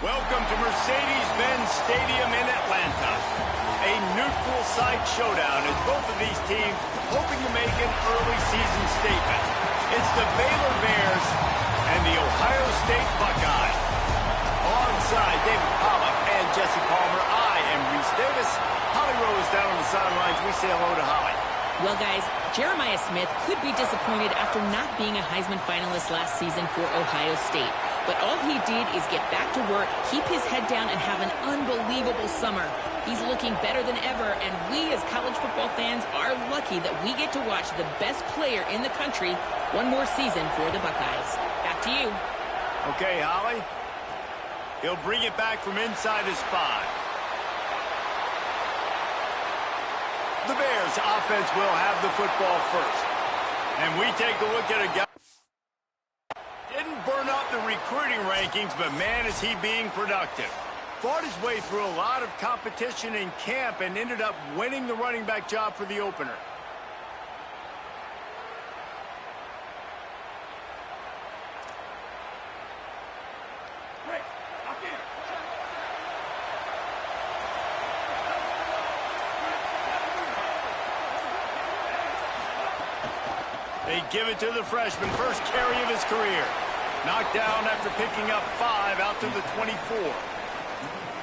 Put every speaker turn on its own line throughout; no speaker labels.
Welcome to Mercedes-Benz Stadium in Atlanta. A neutral site showdown as both of these teams hoping to make an early season statement. It's the Baylor Bears and the Ohio State Buckeyes. Alongside David Pollack and Jesse Palmer, I am Reese Davis. Holly Rose down on the sidelines. We say hello to Holly.
Well, guys, Jeremiah Smith could be disappointed after not being a Heisman finalist last season for Ohio State. But all he did is get back to work, keep his head down, and have an unbelievable summer. He's looking better than ever, and we as college football fans are lucky that we get to watch the best player in the country one more season for the Buckeyes. Back to you.
Okay, Holly. He'll bring it back from inside his 5. The Bears offense will have the football first. And we take a look at a guy didn't burn up the recruiting rankings, but man, is he being productive. Fought his way through a lot of competition in camp and ended up winning the running back job for the opener. They give it to the freshman, first carry of his career. Knocked down after picking up 5 out to the 24.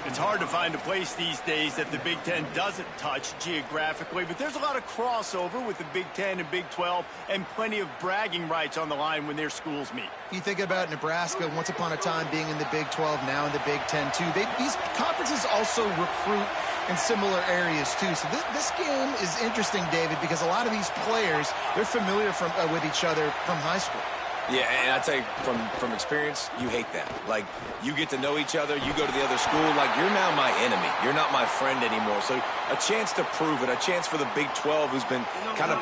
It's hard to find a place these days that the Big Ten doesn't touch geographically, but there's a lot of crossover with the Big Ten and Big 12 and plenty of bragging rights on the line when their schools meet.
You think about Nebraska once upon a time being in the Big 12, now in the Big 10 too. These conferences also recruit in similar areas too. So this game is interesting, David, because a lot of these players, they're familiar with each other from high school.
Yeah, and I tell you, from experience, you hate that. Like, you get to know each other, you go to the other school, like, you're now my enemy. You're not my friend anymore. So a chance to prove it, a chance for the Big 12, who's been kind of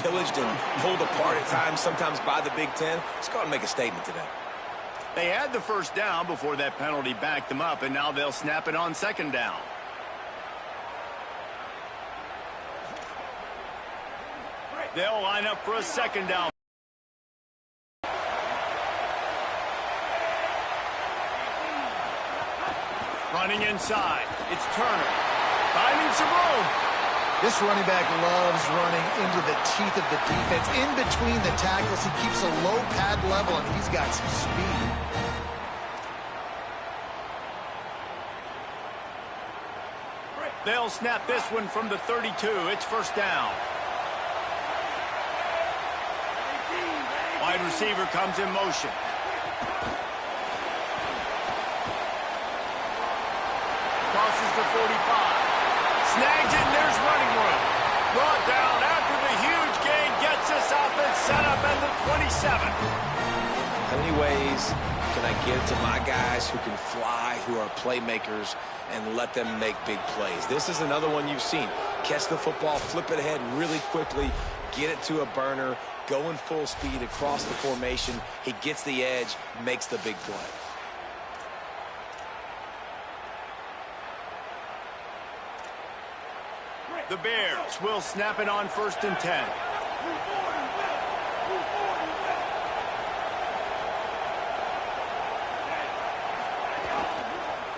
pillaged and pulled apart at times, sometimes by the Big 10. Let's go out and make a statement today.
They had the first down before that penalty backed them up, and now they'll snap it on second down. They'll line up for a second down. Running inside. It's Turner. Finding some room.
This running back loves running into the teeth of the defense. In between the tackles, he keeps a low pad level, and he's got some speed.
They'll snap this one from the 32. It's first down. Wide receiver comes in motion. Crosses the 45. Snags it, and there's running room. Brought down after the huge gain. Gets this offense set up at the 27.
How many ways can I get to my guys who can fly, who are playmakers, and let them make big plays? This is another one you've seen. Catch the football, flip it ahead really quickly, get it to a burner, going full speed across the formation. He gets the edge, makes the big play.
The Bears will snap it on first and 10.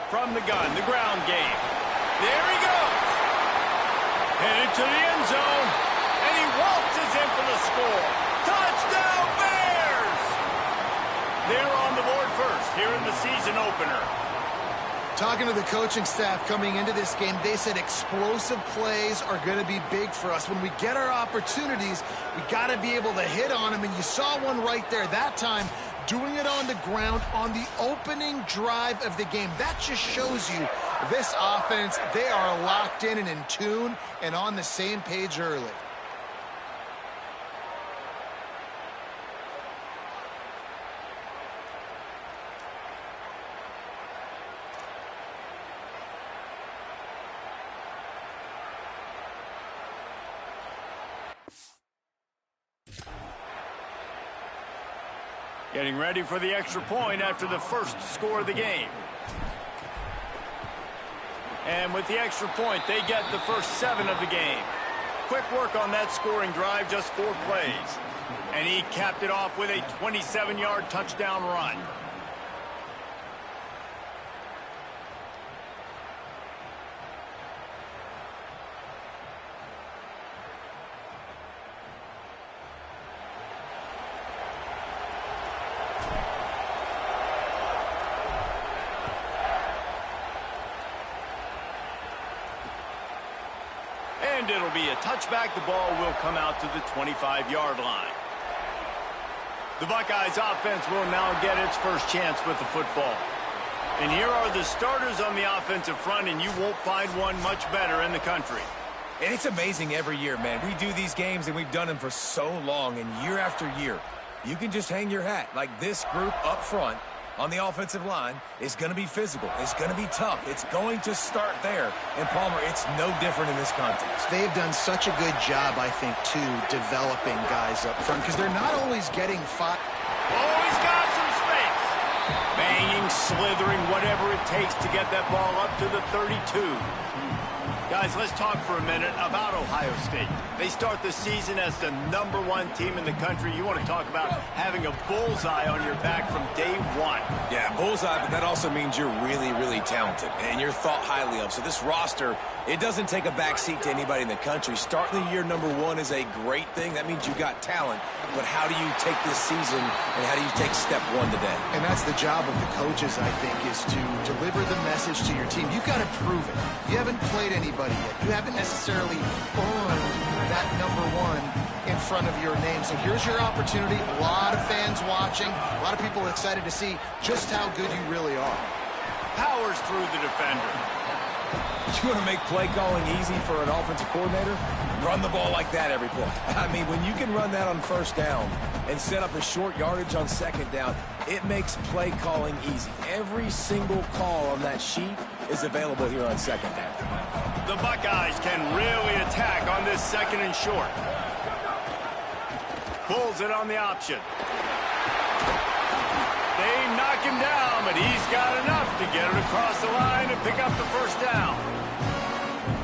From the gun, the ground game. There he goes. Headed to the end zone. And he waltzes in for the score. Touchdown, Bears! They're on the board first here in the season opener.
Talking to the coaching staff coming into this game, they said explosive plays are going to be big for us. When we get our opportunities, we got to be able to hit on them, and you saw one right there that time, doing it on the ground on the opening drive of the game. That just shows you this offense, they are locked in and in tune and on the same page early.
Getting ready for the extra point after the first score of the game. And with the extra point, they get the first 7 of the game. Quick work on that scoring drive, just 4 plays. And he capped it off with a 27-yard touchdown run. And it'll be a touchback. The ball will come out to the 25-yard line. The Buckeyes offense will now get its first chance with the football. And here are the starters on the offensive front, and you won't find one much better in the country.
And it's amazing every year, man. We do these games, and we've done them for so long, and year after year, you can just hang your hat. Like this group up front on the offensive line is going to be physical. It's going to be tough. It's going to start there. And, Palmer, it's no different in this context.
They've done such a good job, I think, too, developing guys up front because they're not always getting five.
Oh, he's got some space. Banging, slithering, whatever it takes to get that ball up to the 32. Guys, let's talk for a minute about Ohio State. They start the season as the #1 team in the country. You want to talk about having a bullseye on your back from day one.
Yeah, bullseye, but that also means you're really, really talented, and you're thought highly of. So this roster, it doesn't take a backseat to anybody in the country. Starting the year #1 is a great thing. That means you got talent. But how do you take this season, and how do you take step one today?
And that's the job of the coaches, I think, is to deliver the message to your team. You've got to prove it. You haven't played anybody yet. You haven't necessarily earned that #1 in front of your name. So here's your opportunity. A lot of fans watching. A lot of people excited to see just how good you really are.
Powers through the defender.
You want to make play calling easy for an offensive coordinator? Run the ball like that every play. I mean, when you can run that on first down and set up a short yardage on second down, it makes play calling easy. Every single call on that sheet is available here on second down.
The Buckeyes can really attack on this second and short. Pulls it on the option. They knock him down, but he's got enough to get it across the line and pick up the first down.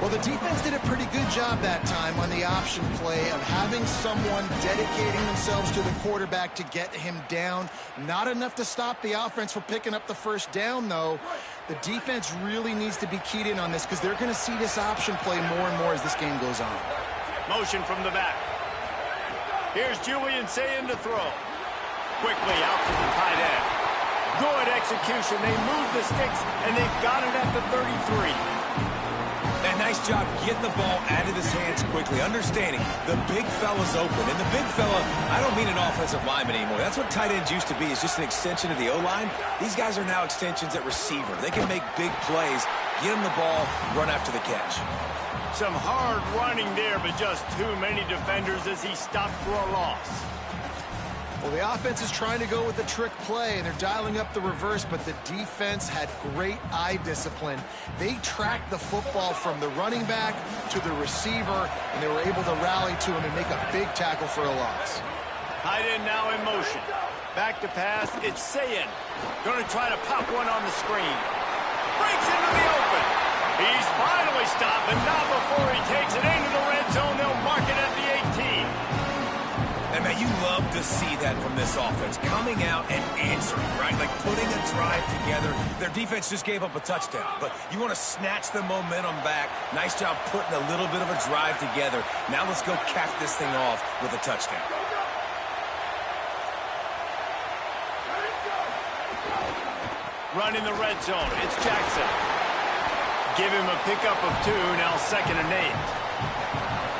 Well, the defense did a pretty good job that time on the option play of having someone dedicating themselves to the quarterback to get him down. Not enough to stop the offense from picking up the first down, though. The defense really needs to be keyed in on this because they're going to see this option play more and more as this game goes on.
Motion from the back. Here's Julian saying to throw. Quickly out to the tight end. Good execution. They move the sticks, and they've got it at the 33.
And nice job getting the ball out of his hands quickly, understanding the big fella's open. And the big fella, I don't mean an offensive lineman anymore. That's what tight ends used to be, is just an extension of the O-line. These guys are now extensions at receiver. They can make big plays, get him the ball, run after the catch.
Some hard running there, but just too many defenders as he stopped for a loss.
Well, the offense is trying to go with the trick play, and they're dialing up the reverse, but the defense had great eye discipline. They tracked the football from the running back to the receiver, and they were able to rally to him and make a big tackle for a loss.
Tight end now in motion. Back to pass. It's Sayin. Going to try to pop one on the screen. Breaks into the open. He's finally stopped, but not before he takes it into the red zone. They'll mark it at the 18.
And, man, you love to see that from this offense, coming out and answering, right? Like putting a drive together. Their defense just gave up a touchdown, but you want to snatch the momentum back. Nice job putting a little bit of a drive together. Now let's go cap this thing off with a touchdown.
Run in the red zone. It's Jackson. Give him a pickup of 2, now 2nd and 8.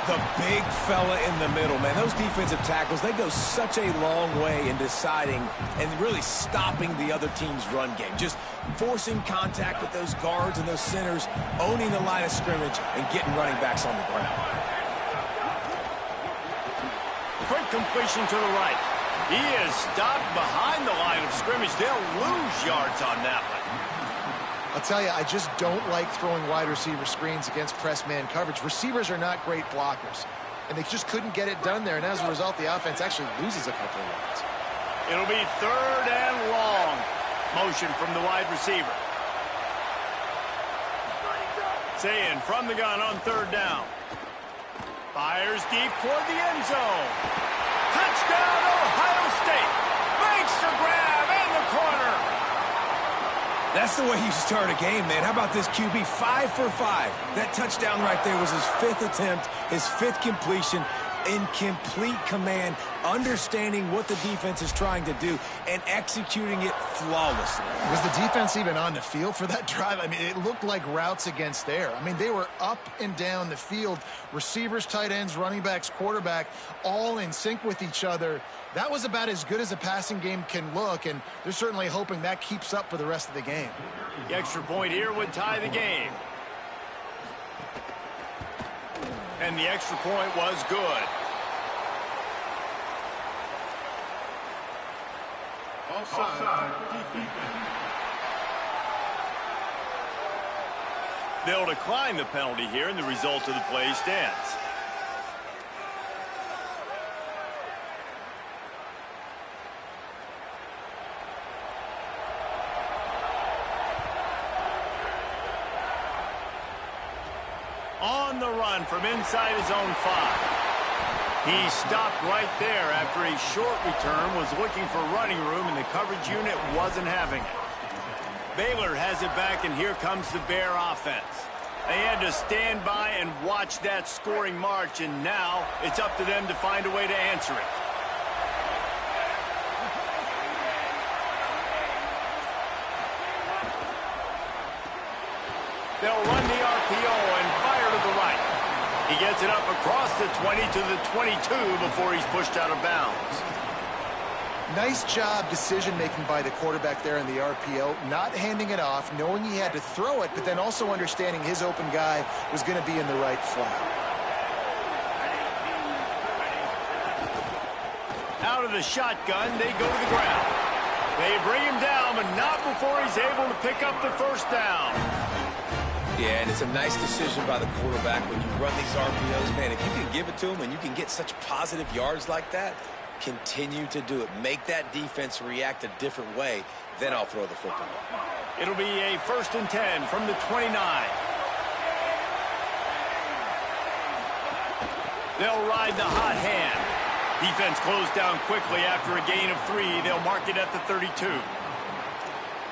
The big fella in the middle, man. Those defensive tackles, they go such a long way in deciding and really stopping the other team's run game. Just forcing contact with those guards and those centers, owning the line of scrimmage, and getting running backs on the ground.
Quick completion to the right. He is stopped behind the line of scrimmage. They'll lose yards on that one.
I'll tell you, I just don't like throwing wide receiver screens against press man coverage. Receivers are not great blockers, and they just couldn't get it done there, and as a result, the offense actually loses a couple of yards.
It'll be 3rd and long. Motion from the wide receiver. Sayin from the gun on 3rd down. Fires deep toward the end zone. Touchdown, Ohio State. Makes the grab in the corner.
That's the way you start a game, man. How about this QB? 5 for 5. That touchdown right there was his 5th attempt, his 5th completion. in complete command, understanding what the defense is trying to do, and executing it flawlessly.
Was the defense even on the field for that drive? I mean, it looked like routes against air. I mean, they were up and down the field. Receivers, tight ends, running backs, quarterback, all in sync with each other. That was about as good as a passing game can look, and they're certainly hoping that keeps up for the rest of the game.
The extra point here would tie the game. And the extra point was good.
Offside.
They'll decline the penalty here, and the result of the play stands. On the run from inside his own 5. He stopped right there after a short return, was looking for running room, and the coverage unit wasn't having it. Baylor has it back, and here comes the Bear offense. They had to stand by and watch that scoring march, and now it's up to them to find a way to answer it. They'll run the RPO and fire to the right. He gets it up across the 20 to the 22 before he's pushed out of bounds.
Nice job decision-making by the quarterback there in the RPO, not handing it off, knowing he had to throw it, but then also understanding his open guy was going to be in the right flat.
Out of the shotgun, they go to the ground. They bring him down, but not before he's able to pick up the first down.
Yeah, and it's a nice decision by the quarterback when you run these RPOs. Man, if you can give it to him and you can get such positive yards like that, continue to do it. Make that defense react a different way, then I'll throw the football.
It'll be a 1st and 10 from the 29. They'll ride the hot hand. Defense closed down quickly after a gain of 3. They'll mark it at the 32.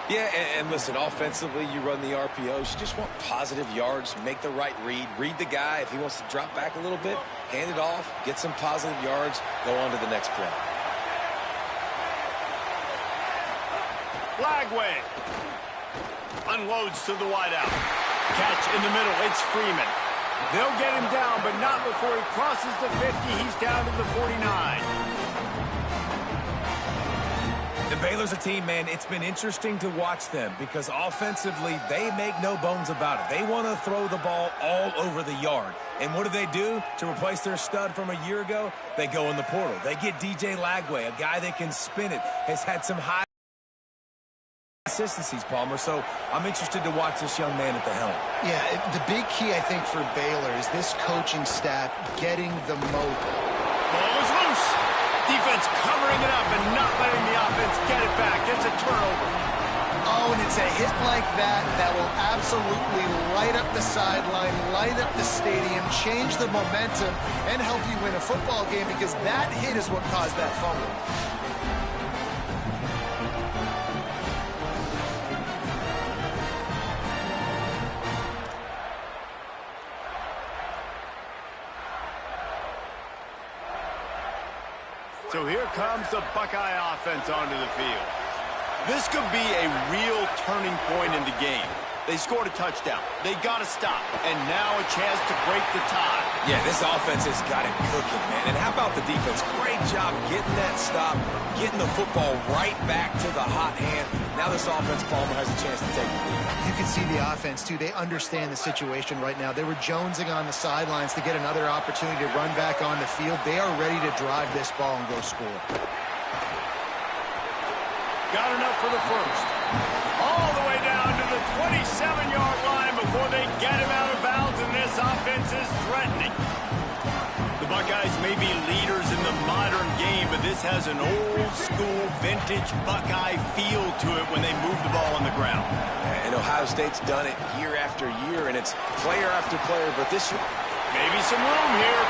Yeah, and listen, offensively, you run the RPOs. You just want positive yards, make the right read. Read the guy. If he wants to drop back a little bit, hand it off, get some positive yards, go on to the next play.
Lagway unloads to the wideout. Catch in the middle. It's Freeman. They'll get him down, but not before he crosses the 50. He's down to the 49.
The Baylor's a team, man, it's been interesting to watch them because offensively, they make no bones about it. They want to throw the ball all over the yard. And what do? To replace their stud from a year ago, they go in the portal. They get DJ Lagway, a guy that can spin it, has had some high consistencies, Palmer. So I'm interested to watch this young man at the helm.
Yeah, the big key, I think, for Baylor is this coaching staff getting the most.
Ball is loose. Defense covering it up and not letting the offense get it back. It's a turnover.
Oh, and it's a hit like that that will absolutely light up the sideline, light up the stadium, change the momentum, and help you win a football game because that hit is what caused that fumble.
So here comes the Buckeye offense onto the field. This could be a real turning point in the game. They scored a touchdown. They got to stop. And now a chance to break the tie.
Yeah, this offense has got it cooking, man. And how about the defense? Great job getting that stop, getting the football right back to the hot hand. Now this offense, Palmer, has a chance to take the lead.
You can see the offense, too. They understand the situation right now. They were jonesing on the sidelines to get another opportunity to run back on the field. They are ready to drive this ball and go score.
Got enough for the first. All the way down to the 27-yard line before they get him out of bounds, and this offense is threatening. The Buckeyes may be leaders in the modern game, but this has an old-school, vintage Buckeye feel to it when they move the ball on the ground.
And Ohio State's done it year after year, and it's player after player, but this year,
maybe some room here.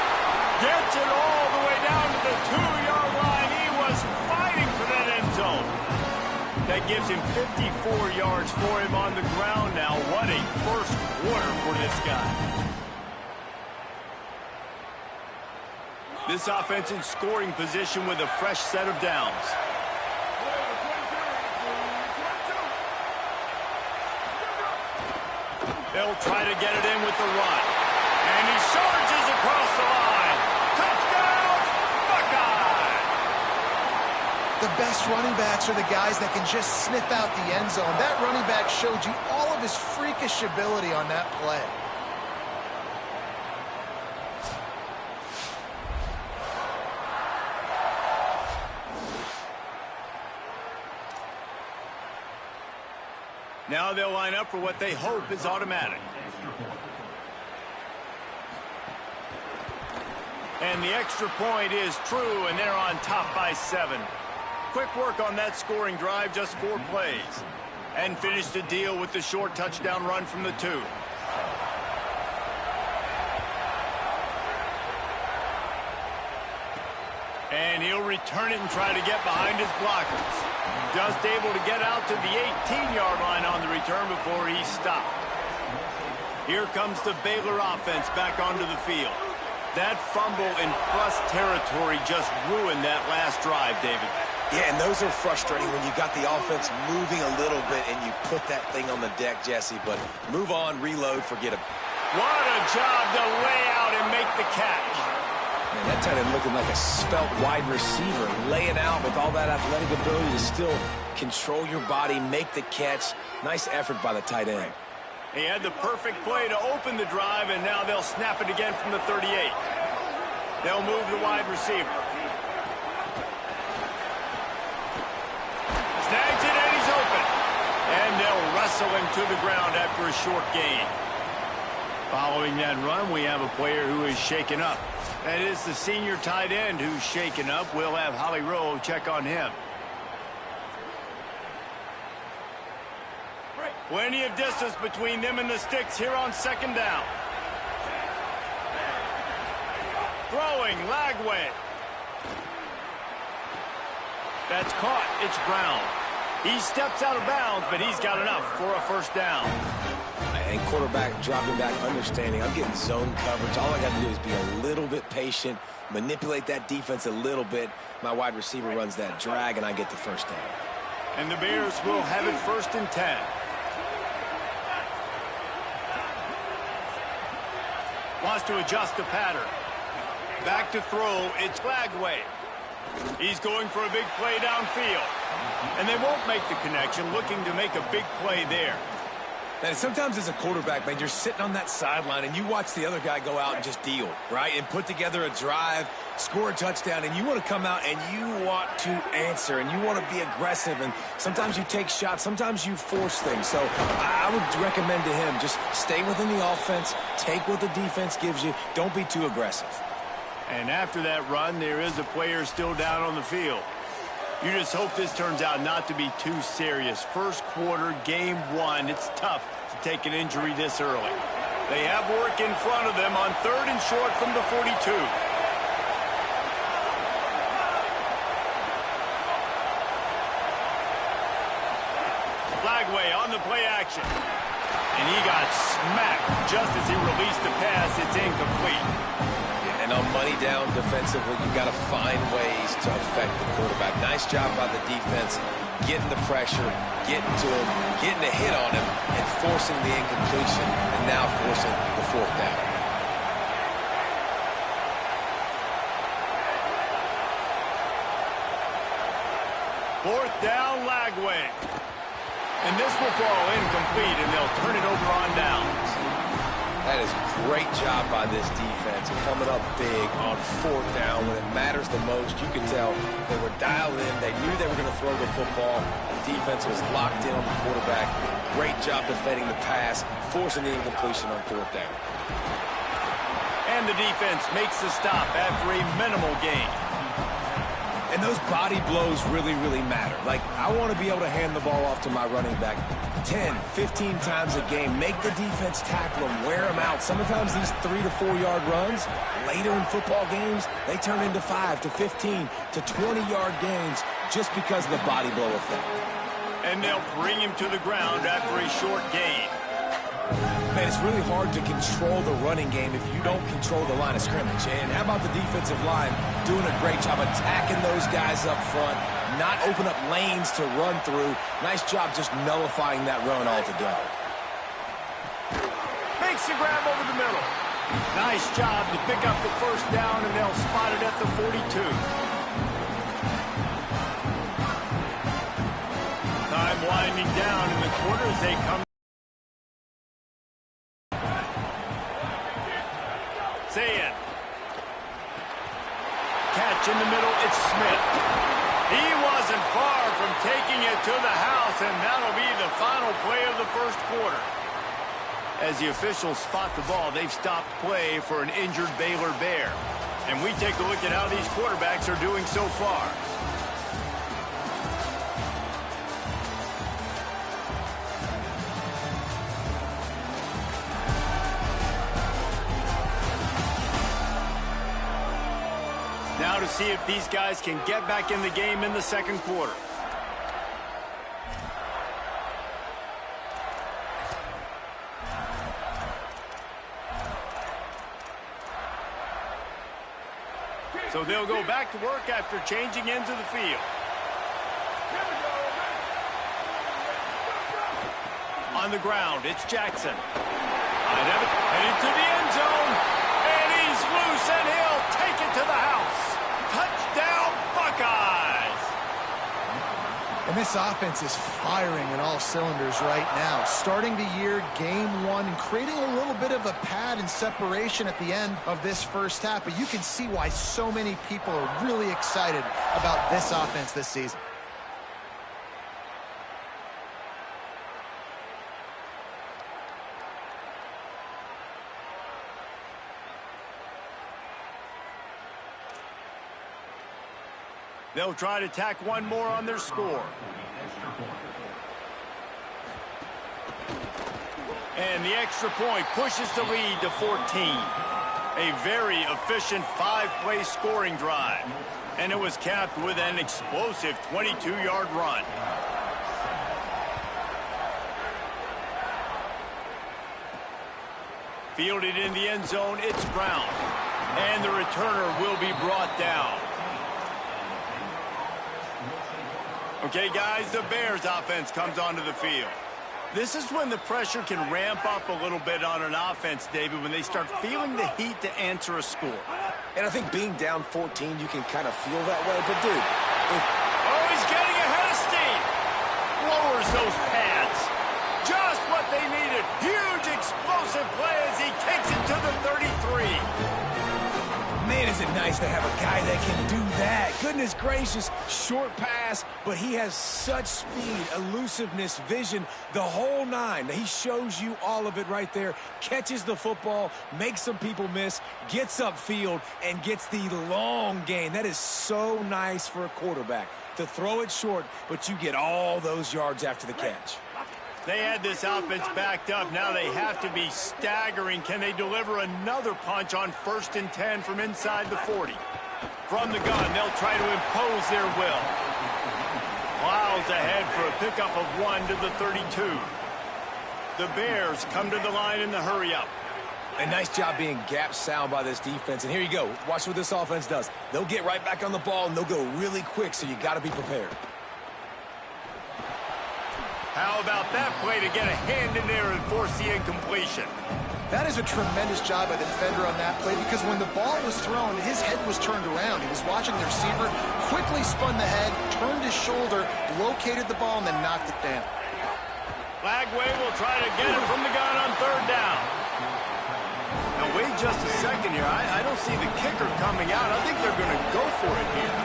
Gets it all the way down to the 2-yard line. He was fighting for that end zone. That gives him 54 yards for him on the ground now. What a first quarter for this guy. This offense in scoring position with a fresh set of downs. They'll try to get it in with the run. And he charges across the line. Touchdown, Buckeye!
The best running backs are the guys that can just sniff out the end zone. That running back showed you all of his freakish ability on that play.
Now they'll line up for what they hope is automatic. And the extra point is true, and they're on top by 7. Quick work on that scoring drive, just 4 plays. And finished the deal with the short touchdown run from the 2. And he'll return it and try to get behind his blockers. Just able to get out to the 18-yard line on the return before he stopped. Here comes the Baylor offense back onto the field. That fumble in plus territory just ruined that last drive, David.
Yeah, and those are frustrating when you got the offense moving a little bit and you put that thing on the deck, Jesse. But move on, reload, forget it.
What a job to lay out and make the catch.
Man, that tight end looking like a svelte wide receiver, laying out with all that athletic ability to still control your body, make the catch. Nice effort by the tight end.
He had the perfect play to open the drive, and now they'll snap it again from the 38. They'll move the wide receiver. Snags it, and he's open. And they'll wrestle him to the ground after a short gain. Following that run, we have a player who is shaken up. That is the senior tight end who's shaken up. We'll have Holly Rowe check on him. Plenty of distance between them and the sticks here on second down. Throwing, Lagway. That's caught. It's Brown. He steps out of bounds, but he's got enough for a first down.
And quarterback dropping back, understanding I'm getting zone coverage. All I got to do is be a little bit patient, manipulate that defense a little bit. My wide receiver runs that drag, and I get the first down.
And the Bears will have it 1st and 10. Wants to adjust the pattern. Back to throw, it's Lagway. He's going for a big play downfield. And they won't make the connection, looking to make a big play there.
And sometimes as a quarterback, man, you're sitting on that sideline and you watch the other guy go out and just deal, right? And put together a drive, score a touchdown, and you want to come out and you want to answer and you want to be aggressive. And sometimes you take shots, sometimes you force things. So I would recommend to him just stay within the offense, take what the defense gives you, don't be too aggressive.
And after that run, there is a player still down on the field. You just hope this turns out not to be too serious. First quarter, game 1. It's tough to take an injury this early. They have work in front of them on 3rd and short from the 42. Lagway on the play action. And he got smacked just as he released the pass. It's incomplete.
And on money down defensively, you've got to find ways to affect the quarterback. Nice job by the defense, getting the pressure, getting to him, getting a hit on him, and forcing the incompletion, and now forcing the 4th down.
Fourth down, Lagway. And this will fall incomplete, and they'll turn it over on downs.
That is a great job by this defense, coming up big on 4th down when it matters the most. You can tell they were dialed in. They knew they were going to throw the football. The defense was locked in on the quarterback. Great job defending the pass, forcing the incompletion on 4th down.
And the defense makes the stop after a minimal gain.
And those body blows really, really matter. Like, I want to be able to hand the ball off to my running back 10, 15 times a game. Make the defense tackle them, wear them out. Sometimes these 3 to 4 yard runs, later in football games, they turn into 5 to 15 to 20-yard gains just because of the body blow effect.
And they'll bring him to the ground after a short gain.
Man, it's really hard to control the running game if you don't control the line of scrimmage. And how about the defensive line doing a great job attacking those guys up front, not open up lanes to run through. Nice job just nullifying that run altogether.
Makes the grab over the middle. Nice job to pick up the first down, and they'll spot it at the 42. Time winding down in the quarter as they come. Saying. Catch in the middle, it's Smith. He wasn't far from taking it to the house, and that'll be the final play of the first quarter. As the officials spot the ball, they've stopped play for an injured Baylor Bear. And we take a look at how these quarterbacks are doing so far. Now to see if these guys can get back in the game in the second quarter. So they'll go back to work after changing into the field. On the ground, it's Jackson. Headed to the end zone. And he's loose, and he'll take it to the house. Touchdown, Buckeyes!
And this offense is firing in all cylinders right now. Starting the year, game one, and creating a little bit of a pad and separation at the end of this first half. But you can see why so many people are really excited about this offense this season.
They'll try to tack one more on their score. And the extra point pushes the lead to 14. A very efficient 5-play scoring drive. And it was capped with an explosive 22-yard run. Fielded in the end zone, it's Brown. And the returner will be brought down. Okay, guys, the Bears offense comes onto the field. This is when the pressure can ramp up a little bit on an offense, David, when they start feeling the heat to answer a score.
And I think being down 14, you can kind of feel that way. But, dude,
oh, he's getting ahead of steam. Lowers those pads. Just what they needed. Huge explosive play as he takes it to the 33.
Man, is it nice to have a guy that can do that. Goodness gracious, short pass, but he has such speed, elusiveness, vision, the whole nine. He shows you all of it right there. Catches the football, makes some people miss, gets upfield, and gets the long gain. That is so nice for a quarterback to throw it short, but you get all those yards after the catch.
They had this offense backed up. Now they have to be staggering. Can they deliver another punch on 1st and 10 from inside the 40? From the gun, they'll try to impose their will. Plows ahead for a pickup of 1 to the 32. The Bears come to the line in the hurry-up.
A nice job being gap sound by this defense. And here you go. Watch what this offense does. They'll get right back on the ball, and they'll go really quick, so you got to be prepared.
How about that play to get a hand in there and force the incompletion?
That is a tremendous job by the defender on that play, because when the ball was thrown, his head was turned around. He was watching the receiver, quickly spun the head, turned his shoulder, located the ball, and then knocked it down.
Lagway will try to get it from the gun on 3rd down. Now, wait just a second here. I don't see the kicker coming out. I think they're going to go for it here.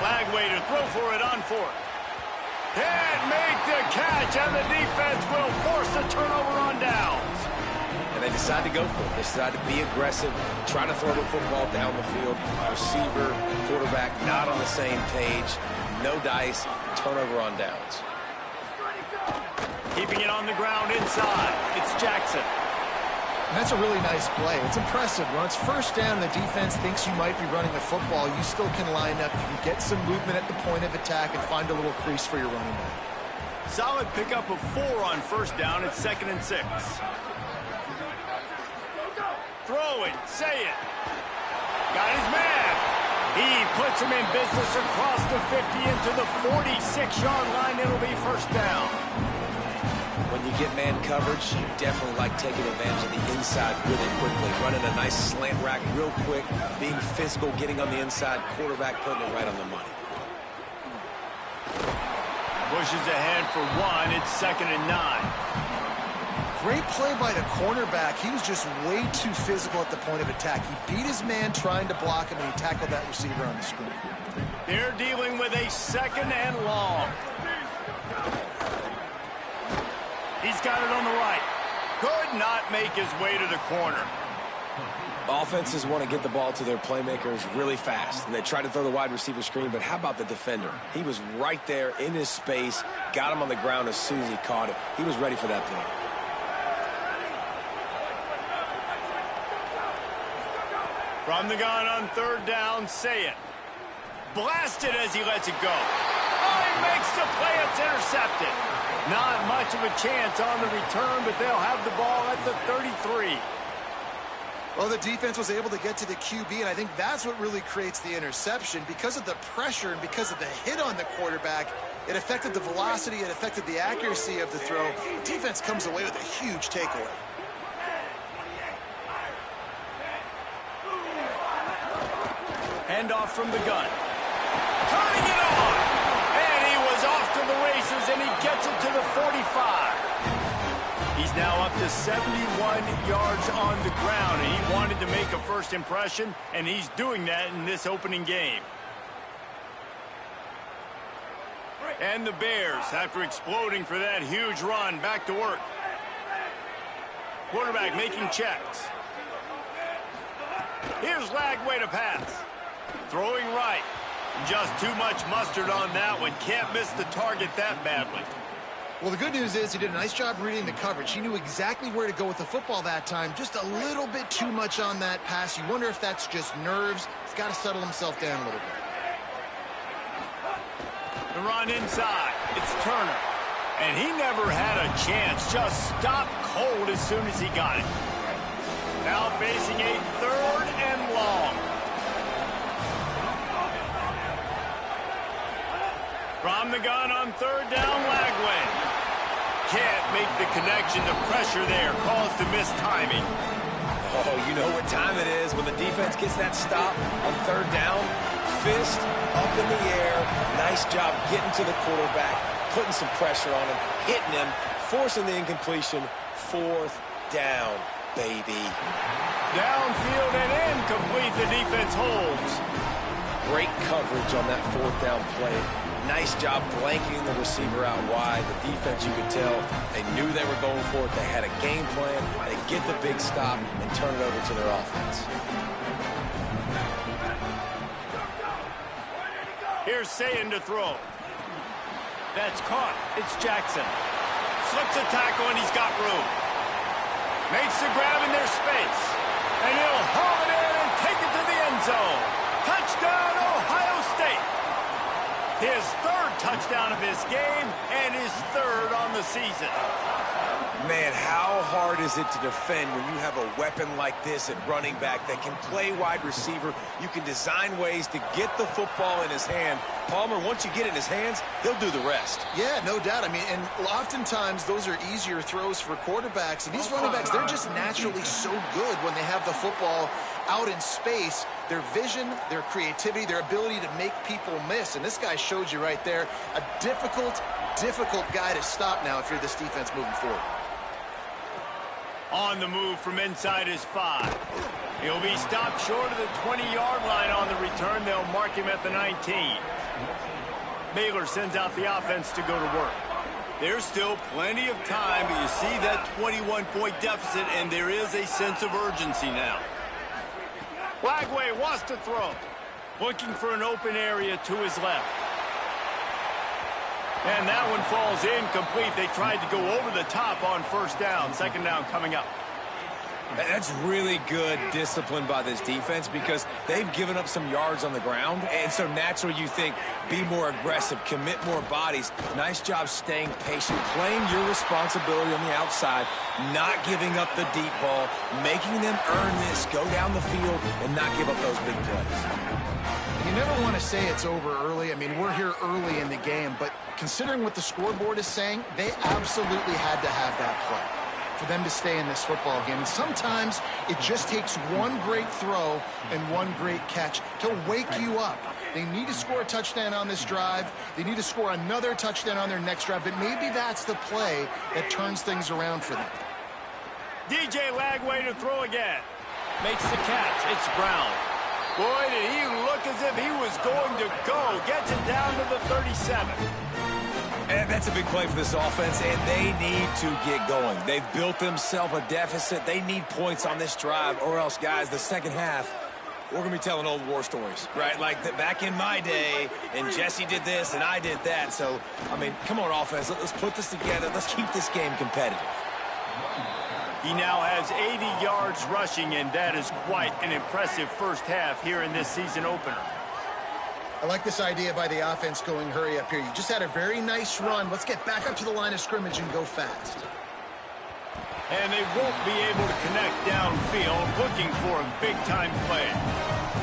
Lagway to throw for it on 4th. And make the catch, and the defense will force a turnover on downs.
And they decide to go for it. They decide to be aggressive, try to throw the football down the field. Receiver, quarterback, not on the same page. No dice, turnover on downs.
Keeping it on the ground inside. It's Jackson.
And that's a really nice play. It's impressive. When it's 1st down, the defense thinks you might be running the football. You still can line up. You can get some movement at the point of attack and find a little crease for your running back.
Solid pickup of 4 on first down. It's 2nd and 6. Throwing, say it. Got his man. He puts him in business across the 50 into the 46-yard line. It'll be first down.
When you get man coverage, you definitely like taking advantage of the inside really quickly. Running a nice slant rack real quick, being physical, getting on the inside, quarterback putting it right on the money.
Pushes ahead for 1. It's 2nd and 9.
Great play by the cornerback. He was just way too physical at the point of attack. He beat his man trying to block him, and he tackled that receiver on the screen.
They're dealing with a 2nd and long. He's got it on the right. Could not make his way to the corner.
Offenses want to get the ball to their playmakers really fast, and they try to throw the wide receiver screen, but how about the defender? He was right there in his space, got him on the ground as soon as he caught it. He was ready for that play.
From the gun on 3rd down, say it. Blasted as he lets it go. Oh, he makes the play. It's intercepted. Not much of a chance on the return, but they'll have the ball at the 33.
Well, the defense was able to get to the QB, and I think that's what really creates the interception. Because of the pressure and because of the hit on the quarterback, it affected the velocity, it affected the accuracy of the throw. The defense comes away with a huge takeaway.
Handoff from the gun. Turning it on. And he was off to the races, and he gets it to the 45. He's now up to 71 yards on the ground, and he wanted to make a first impression, and he's doing that in this opening game. And the Bears, after exploding for that huge run, back to work. Quarterback making checks. Here's Lagway to pass. Throwing right. Just too much mustard on that one. Can't miss the target that badly.
Well, the good news is he did a nice job reading the coverage. He knew exactly where to go with the football that time. Just a little bit too much on that pass. You wonder if that's just nerves. He's got to settle himself down a little bit.
The run inside. It's Turner. And he never had a chance. Just stopped cold as soon as he got it. Now facing a 3rd and long. From the gun on 3rd down, Lagway. Can't make the connection. The pressure there caused the missed timing.
Oh, you know what time it is when the defense gets that stop on 3rd down. Fist up in the air. Nice job getting to the quarterback, putting some pressure on him, hitting him, forcing the incompletion. 4th down, baby.
Downfield and incomplete. The defense holds.
Great coverage on that 4th down play. Nice job blanketing the receiver out wide. The defense, you could tell, they knew they were going for it. They had a game plan. They get the big stop and turn it over to their offense.
Here's Sayin to throw. That's caught. It's Jackson. Slips a tackle, and he's got room. Makes the grab in their space. And he'll haul it in and take it to the end zone. Touchdown, Ohio State. His 3rd touchdown of this game and his 3rd on the season.
Man, how hard is it to defend when you have a weapon like this at running back that can play wide receiver? You can design ways to get the football in his hand. Palmer, once you get it in his hands, he'll do the rest.
Yeah, no doubt. I mean, and oftentimes those are easier throws for quarterbacks. And these running backs, they're just naturally so good when they have the football out in space. Their vision, their creativity, their ability to make people miss. And this guy showed you right there, a difficult guy to stop now if you're this defense moving forward.
On the move from inside his 5. He'll be stopped short of the 20-yard line on the return. They'll mark him at the 19. Baylor sends out the offense to go to work. There's still plenty of time, but you see that 21-point deficit, and there is a sense of urgency now. Lagway wants to throw. Looking for an open area to his left. And that one falls incomplete. They tried to go over the top on 1st down. 2nd down coming up.
That's really good discipline by this defense because they've given up some yards on the ground, and so naturally you think be more aggressive, commit more bodies. Nice job staying patient, playing your responsibility on the outside, not giving up the deep ball, making them earn this, go down the field, and not give up those big plays.
You never want to say it's over early. I mean, we're here early in the game, but considering what the scoreboard is saying, they absolutely had to have that play for them to stay in this football game. And sometimes it just takes one great throw and one great catch to wake you up. They need to score a touchdown on this drive. They need to score another touchdown on their next drive, but maybe that's the play that turns things around for them.
DJ Lagway to throw again. Makes the catch. It's Brown. Boy, did he look as if he was going to go. Gets it down to the 37.
And that's a big play for this offense, and they need to get going. They've built themselves a deficit. They need points on this drive, or else, guys, the second half, we're going to be telling old war stories, right? Like back in my day, and Jesse did this, and I did that. So, I mean, come on, offense. Let's put this together. Let's keep this game competitive.
He now has 80 yards rushing, and that is quite an impressive first half here in this season opener.
I like this idea by the offense going hurry up here. You just had a very nice run. Let's get back up to the line of scrimmage and go fast.
And they won't be able to connect downfield, looking for a big-time play.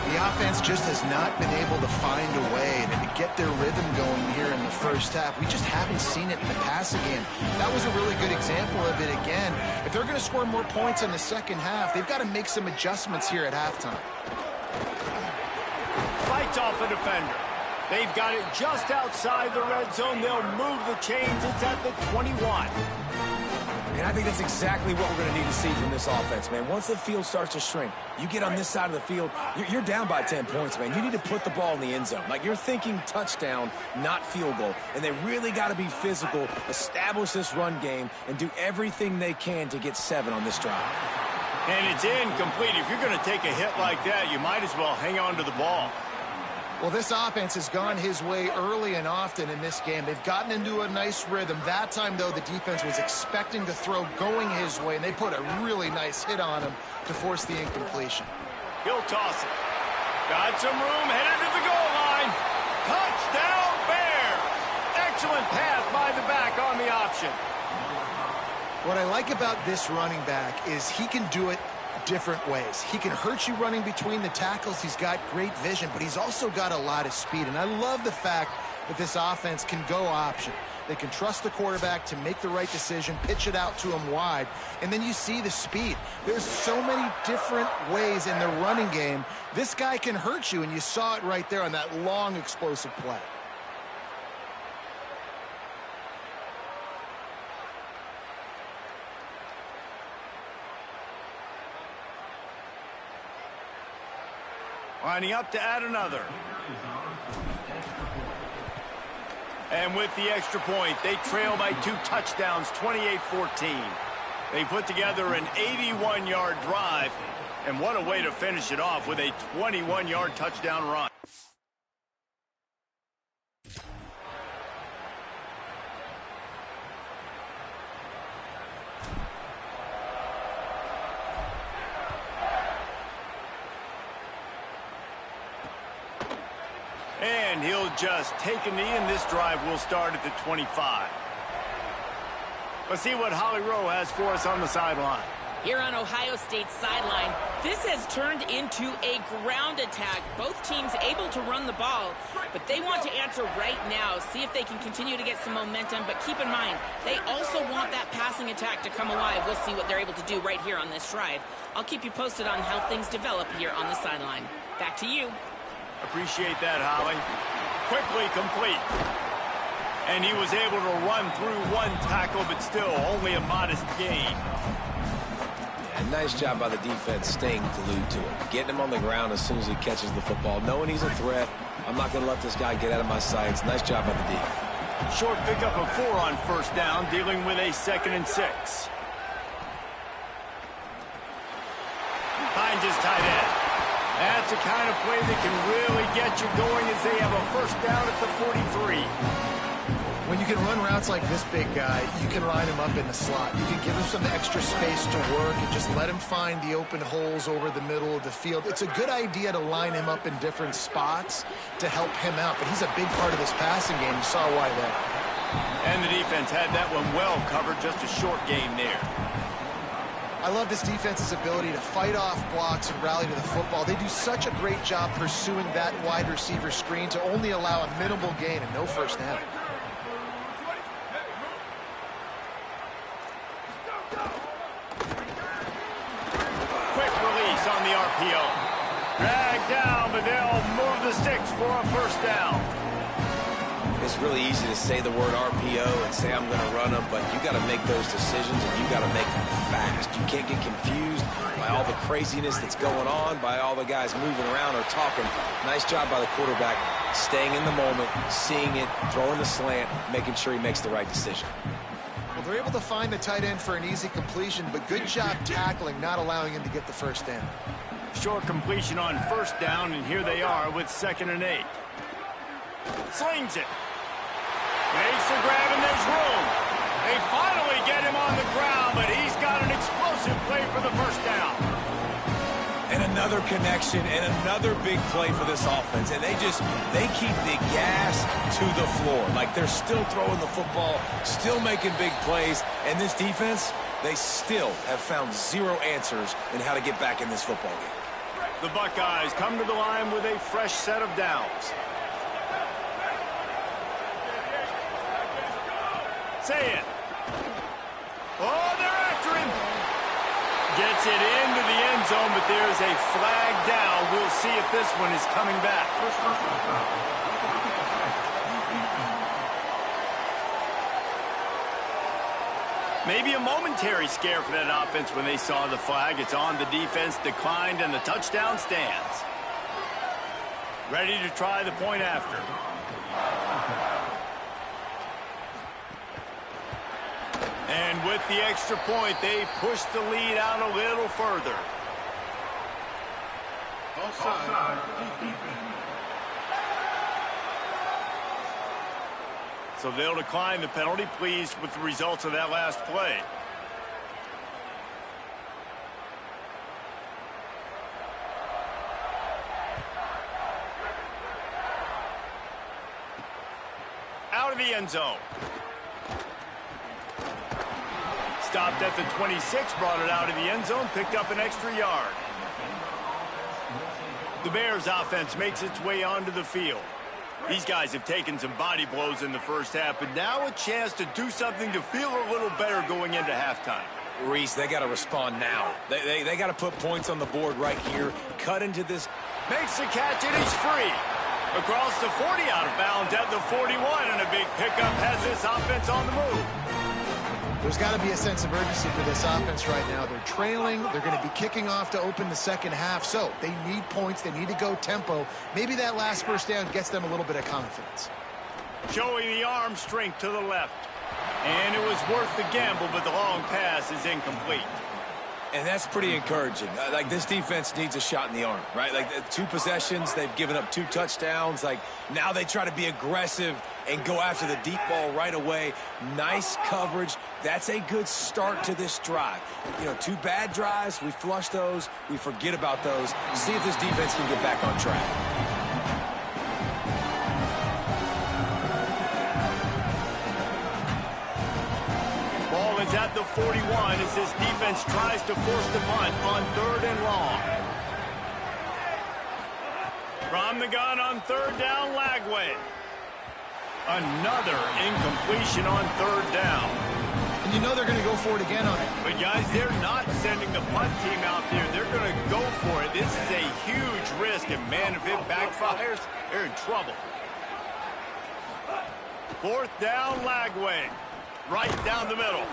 The offense just has not been able to find a way to get their rhythm going here in the first half. We just haven't seen it in the passing game. That was a really good example of it again. If they're going to score more points in the second half, they've got to make some adjustments here at halftime.
Fights off a defender. They've got it just outside the red zone. They'll move the chains. It's at the 21.
And I think that's exactly what we're going to need to see from this offense, man. Once the field starts to shrink, you get on this side of the field, you're down by 10 points, man. You need to put the ball in the end zone. Like, you're thinking touchdown, not field goal. And they really got to be physical, establish this run game, and do everything they can to get 7 on this drive.
And it's incomplete. If you're going to take a hit like that, you might as well hang on to the ball.
Well, this offense has gone his way early and often in this game. They've gotten into a nice rhythm. That time, though, the defense was expecting the throw going his way, and they put a really nice hit on him to force the incompletion.
He'll toss it. Got some room, headed to the goal line. Touchdown, Bears! Excellent pass by the back on the option.
What I like about this running back is he can do it different ways. He can hurt you running between the tackles. He's got great vision, but he's also got a lot of speed. And I love the fact that this offense can go option. They can trust the quarterback to make the right decision, pitch it out to him wide, and then you see the speed. There's so many different ways in the running game. This guy can hurt you, and you saw it right there on that long, explosive play.
Lining up to add another. And with the extra point, they trail by 2 touchdowns, 28-14. They put together an 81-yard drive, and what a way to finish it off with a 21-yard touchdown run. And he'll just take a knee, and this drive will start at the 25. Let's see what Holly Rowe has for us on the sideline.
Here on Ohio State's sideline, this has turned into a ground attack. Both teams able to run the ball, but they want to answer right now, see if they can continue to get some momentum. But keep in mind, they also want that passing attack to come alive. We'll see what they're able to do right here on this drive. I'll keep you posted on how things develop here on the sideline. Back to you.
Appreciate that, Holly. Quickly complete. And he was able to run through 1 tackle, but still only a modest gain.
Yeah, nice job by the defense staying glued to him. Getting him on the ground as soon as he catches the football. Knowing he's a threat, I'm not going to let this guy get out of my sights. Nice job by the defense.
Short pickup of 4 on first down, dealing with a 2nd and 6. Finds his tight end. That's the kind of play that can really get you going as they have a first down at the 43.
When you can run routes like this big guy, you can line him up in the slot. You can give him some extra space to work and just let him find the open holes over the middle of the field. It's a good idea to line him up in different spots to help him out, but he's a big part of this passing game. You saw why there.
And the defense had that one well covered, just a short game there.
I love this defense's ability to fight off blocks and rally to the football. They do such a great job pursuing that wide receiver screen to only allow a minimal gain and no first down.
Quick release on the RPO. Drag down, but they'll move the sticks for a first down.
It's really easy to say the word RPO and say I'm going to run them, but you got to make those decisions and you got to make them fast. You can't get confused by all the craziness that's going on, by all the guys moving around or talking. Nice job by the quarterback, staying in the moment, seeing it, throwing the slant, making sure he makes the right decision.
Well, they're able to find the tight end for an easy completion, but good job tackling, not allowing him to get the first down.
Short completion on first down, and here they are with 2nd and 8. Slings it. Makes the grab, and there's room. They finally get him on the ground, but he's got an explosive play for the first down.
And another connection and another big play for this offense. And they keep the gas to the floor. Like they're still throwing the football, still making big plays. And this defense, they still have found zero answers in how to get back in this football game.
The Buckeyes come to the line with a fresh set of downs. Say it. Oh, they're after him. Gets it into the end zone, but there's a flag down. We'll see if this one is coming back. Maybe a momentary scare for that offense when they saw the flag. It's on, the defense declined, and the touchdown stands. Ready to try the point after. And with the extra point, they push the lead out a little further.
Offside.
So they'll decline the penalty. Pleased with the results of that last play. Out of the end zone. Stopped at the 26, brought it out of the end zone, picked up an extra yard. The Bears offense makes its way onto the field. These guys have taken some body blows in the first half, but now a chance to do something to feel a little better going into halftime.
Reese, they got to respond now. They got to put points on the board right here. Cut into this.
Makes the catch, and he's free. Across the 40, out of bounds at the 41, and a big pickup has this offense on the move.
There's got to be a sense of urgency for this offense right now. They're trailing. They're going to be kicking off to open the second half. So they need points. They need to go tempo. Maybe that last first down gets them a little bit of confidence.
Showing the arm strength to the left. And it was worth the gamble, but the long pass is incomplete.
And that's pretty encouraging. Like, this defense needs a shot in the arm, right? Like, 2 possessions, they've given up 2 touchdowns. Like, now they try to be aggressive and go after the deep ball right away. Nice coverage. That's a good start to this drive. You know, 2 bad drives, we flush those, we forget about those. See if this defense can get back on track.
Is at the 41 as this defense tries to force the punt on 3rd and long. From the gun on 3rd down, Lagway. Another incompletion on 3rd down.
And you know they're going to go for it again on it.
But guys, they're not sending the punt team out there. They're going to go for it. This is a huge risk, and man, if it backfires, they're in trouble. 4th down, Lagway. Right down the middle.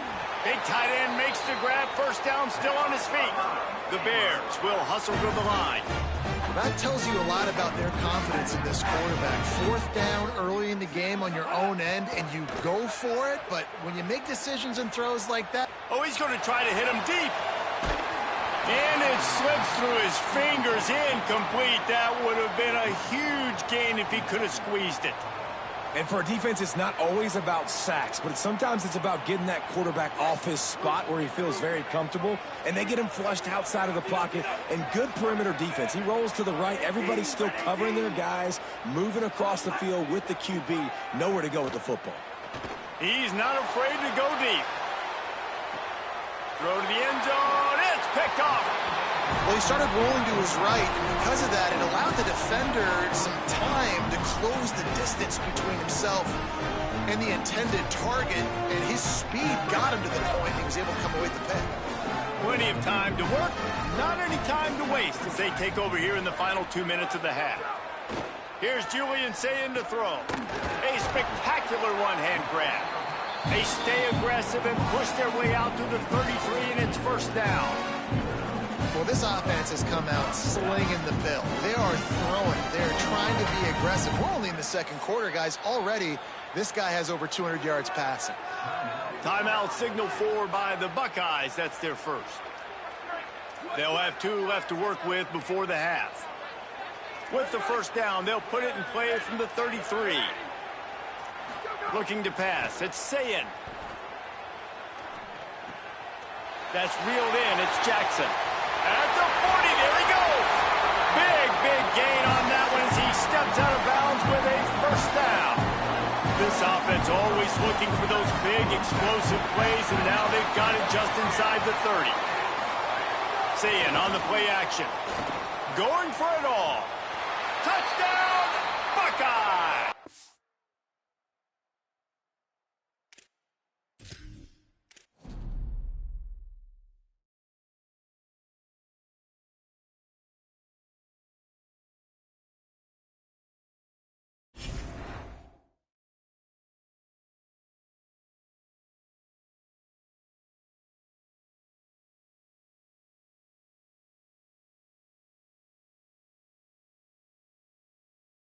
Big tight end makes the grab. First down, still on his feet. The Bears will hustle to the line.
That tells you a lot about their confidence in this quarterback. 4th down early in the game on your own end, and you go for it. But when you make decisions and throws like that...
Oh, he's going to try to hit him deep. And it slips through his fingers. Incomplete. That would have been a huge gain if he could have squeezed it.
And for a defense, it's not always about sacks, but sometimes it's about getting that quarterback off his spot where he feels very comfortable, and they get him flushed outside of the pocket, and good perimeter defense. He rolls to the right. Everybody's still covering their guys, moving across the field with the QB, nowhere to go with the football.
He's not afraid to go deep. Throw to the end zone. It's picked off.
Well, he started rolling to his right, and because of that, it allowed the defender some time to close the distance between himself and the intended target, and his speed got him to the point he was able to come away with the pick.
Plenty of time to work, not any time to waste as they take over here in the final 2 minutes of the half. Here's Julian Sayin to throw. A spectacular one-hand grab. They stay aggressive and push their way out to the 33, and it's first down.
Well, this offense has come out slinging the bill. They are throwing. They're trying to be aggressive. We're only in the second quarter, guys. Already, this guy has over 200 yards passing.
Timeout signal for by the Buckeyes. That's their first. They'll have 2 left to work with before the half. With the first down, they'll put it in play from the 33. Looking to pass. It's Sayin. That's reeled in. It's Jackson. At the 40, there he goes. Big gain on that one as he steps out of bounds with a first down. This offense always looking for those big, explosive plays, and now they've got it just inside the 30. Sayin on the play action. Going for it all. Touchdown!